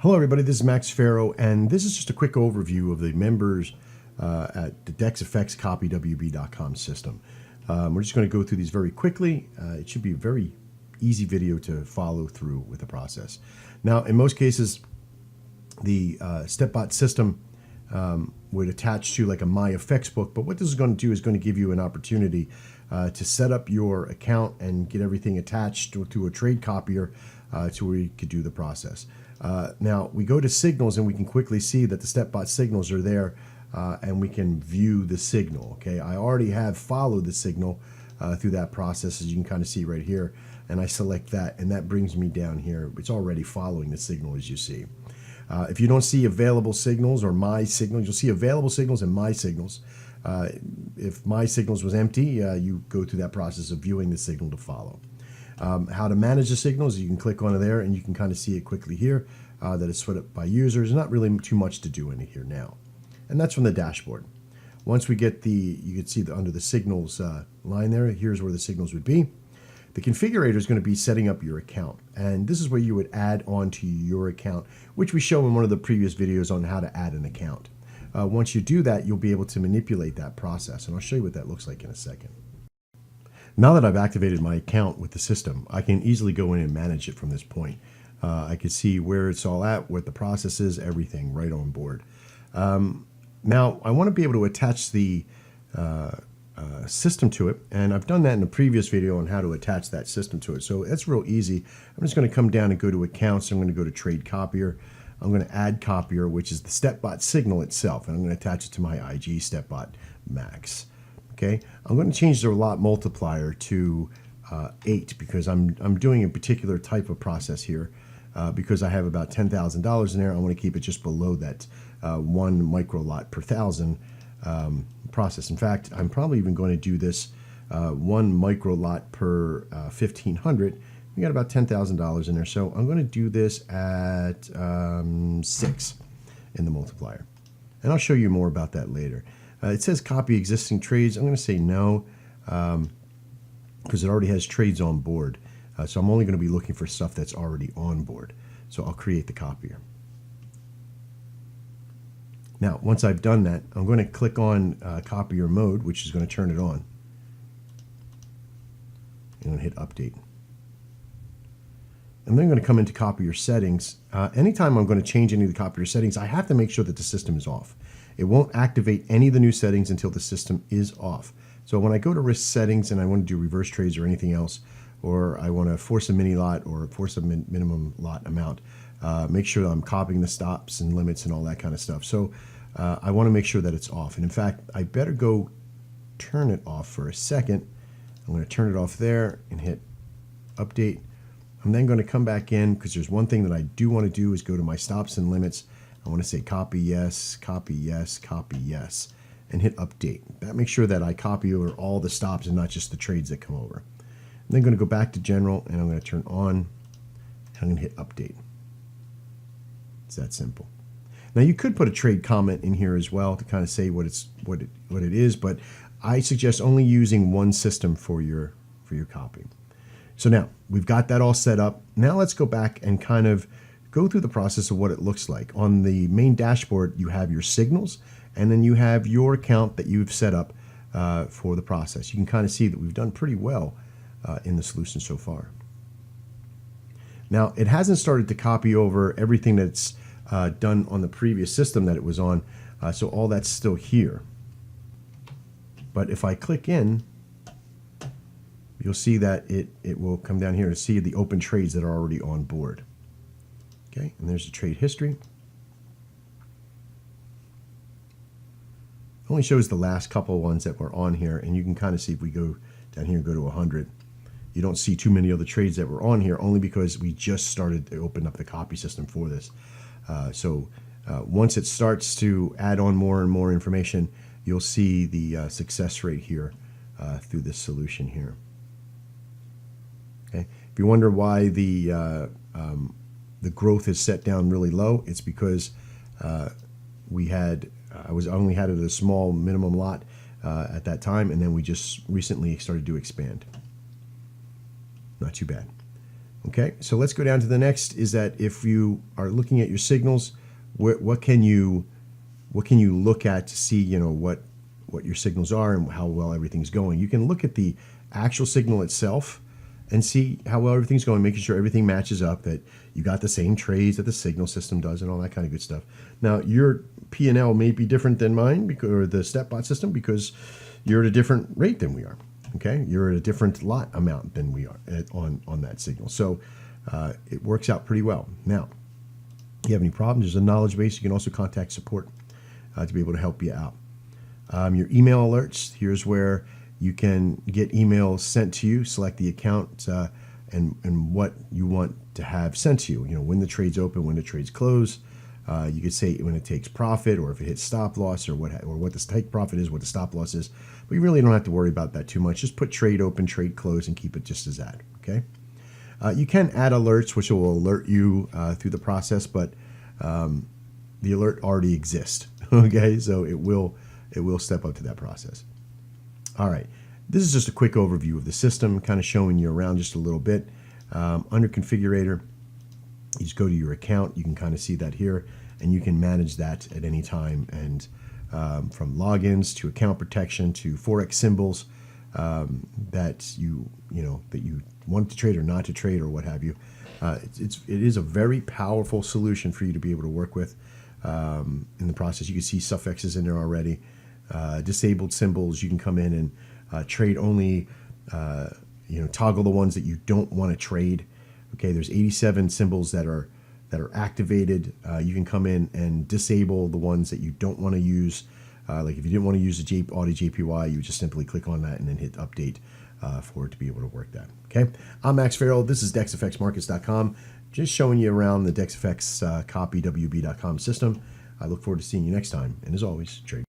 Hello everybody, this is Max Farrow, and this is just a quick overview of the members at the Dex FX CopyWB.com system. We're just going to go through these very quickly. It should be a very easy video to follow through with the process. Now, in most cases, the StepBot system would attach to like a MyFX book, but what this is going to do is going to give you an opportunity to set up your account and get everything attached to a trade copier to where you could do the process. Now we go to signals and we can quickly see that the StepBot signals are there and we can view the signal. Okay, I already have followed the signal through that process, as you can kind of see right here, and I select that and that brings me down here. It's already following the signal, as you see. If you don't see available signals or my signals, you'll see available signals and my signals. If my signals was empty, you go through that process of viewing the signal to follow. How to manage the signals, you can click on it there and you can kind of see it quickly here that it's split up by users. Not really too much to do in here now. And that's from the dashboard. Once we get you can see under the signals line there, here's where the signals would be. The configurator is going to be setting up your account. And this is where you would add on to your account, which we show in one of the previous videos on how to add an account. Once you do that, you'll be able to manipulate that process. And I'll show you what that looks like in a second. Now that I've activated my account with the system, I can easily go in and manage it from this point. I can see where it's all at, what the process is, everything right on board. Now, I want to be able to attach the system to it, and I've done that in a previous video on how to attach that system to it. So that's real easy. I'm just going to come down and go to accounts. I'm going to go to trade copier. I'm going to add copier, which is the StepBot signal itself, and I'm going to attach it to my IG StepBot Max. Okay, I'm going to change the lot multiplier to 8 because I'm doing a particular type of process here because I have about $10,000 in there. I want to keep it just below that 1 micro lot per thousand process. In fact, I'm probably even going to do this 1 micro lot per 1,500. We got about $10,000 in there, so I'm going to do this at 6 in the multiplier, and I'll show you more about that later. It says copy existing trades. I'm going to say no because it already has trades on board. So I'm only going to be looking for stuff that's already on board. So I'll create the copier. Now, once I've done that, I'm going to click on copier mode, which is going to turn it on. I'm going to hit update. And then I'm going to come into copier settings. Anytime I'm going to change any of the copier settings, I have to make sure that the system is off. It won't activate any of the new settings until the system is off. So when I go to risk settings and I want to do reverse trades or anything else, or I want to force a mini lot or force a minimum lot amount, make sure that I'm copying the stops and limits and all that kind of stuff. So I want to make sure that it's off. And in fact, I better go turn it off for a second. I'm going to turn it off there and hit update. I'm then going to come back in because there's one thing that I do want to do is go to my stops and limits. I want to say copy yes, copy yes, copy yes, and hit update. That makes sure that I copy over all the stops and not just the trades that come over. I'm then going to go back to general and I'm going to turn on and I'm going to hit update. It's that simple. Now you could put a trade comment in here as well to kind of say what it is, but I suggest only using one system for your copy. So now we've got that all set up. Now let's go back and kind of go through the process of what it looks like. On the main dashboard, you have your signals, and then you have your account that you've set up for the process. You can kind of see that we've done pretty well in the solution so far. Now, it hasn't started to copy over everything that's done on the previous system that it was on, so all that's still here. But if I click in, you'll see that it will come down here to see the open trades that are already on board. Okay, and there's the trade history. It only shows the last couple ones that were on here, and you can kind of see if we go down here and go to 100. You don't see too many of the trades that were on here, only because we just started to open up the copy system for this. Once it starts to add on more and more information, you'll see the success rate here through this solution here. Okay, if you wonder why the growth is set down really low, it's because I only had it at a small minimum lot at that time, and then we just recently started to expand. Not too bad. Okay, so let's go down to the next. Is that if you are looking at your signals, what can you look at to see what your signals are and how well everything's going? You can look at the actual signal itself and see how well everything's going, making sure everything matches up, that you got the same trades that the signal system does and all that kind of good stuff. Now, your P&L may be different than mine, or the StepBot system, because you're at a different rate than we are. Okay, you're at a different lot amount than we are on that signal. So it works out pretty well. Now, if you have any problems, there's a knowledge base. You can also contact support to be able to help you out. Your email alerts, here's where you can get emails sent to you, select the account and what you want to have sent to you. When the trade's open, when the trade's close. You could say when it takes profit, or if it hits stop loss, or what the take profit is, what the stop loss is. But you really don't have to worry about that too much. Just put trade open, trade close, and keep it just as that. Okay. You can add alerts, which will alert you through the process, but the alert already exists. Okay, so it will step up to that process. All right, this is just a quick overview of the system, kind of showing you around just a little bit. Under configurator, you just go to your account. You can kind of see that here, and you can manage that at any time. And from logins to account protection to Forex symbols that you want to trade or not to trade or what have you. It is a very powerful solution for you to be able to work with in the process. You can see suffixes in there already. Disabled symbols, you can come in and trade only, toggle the ones that you don't want to trade. Okay, there's 87 symbols that are activated. You can come in and disable the ones that you don't want to use. Like if you didn't want to use the Audi JPY, you would just simply click on that and then hit update for it to be able to work that. Okay, I'm Max Farrell. This is DexFXMarkets.com. Just showing you around the Dex FX copy WB.com system. I look forward to seeing you next time. And as always, trade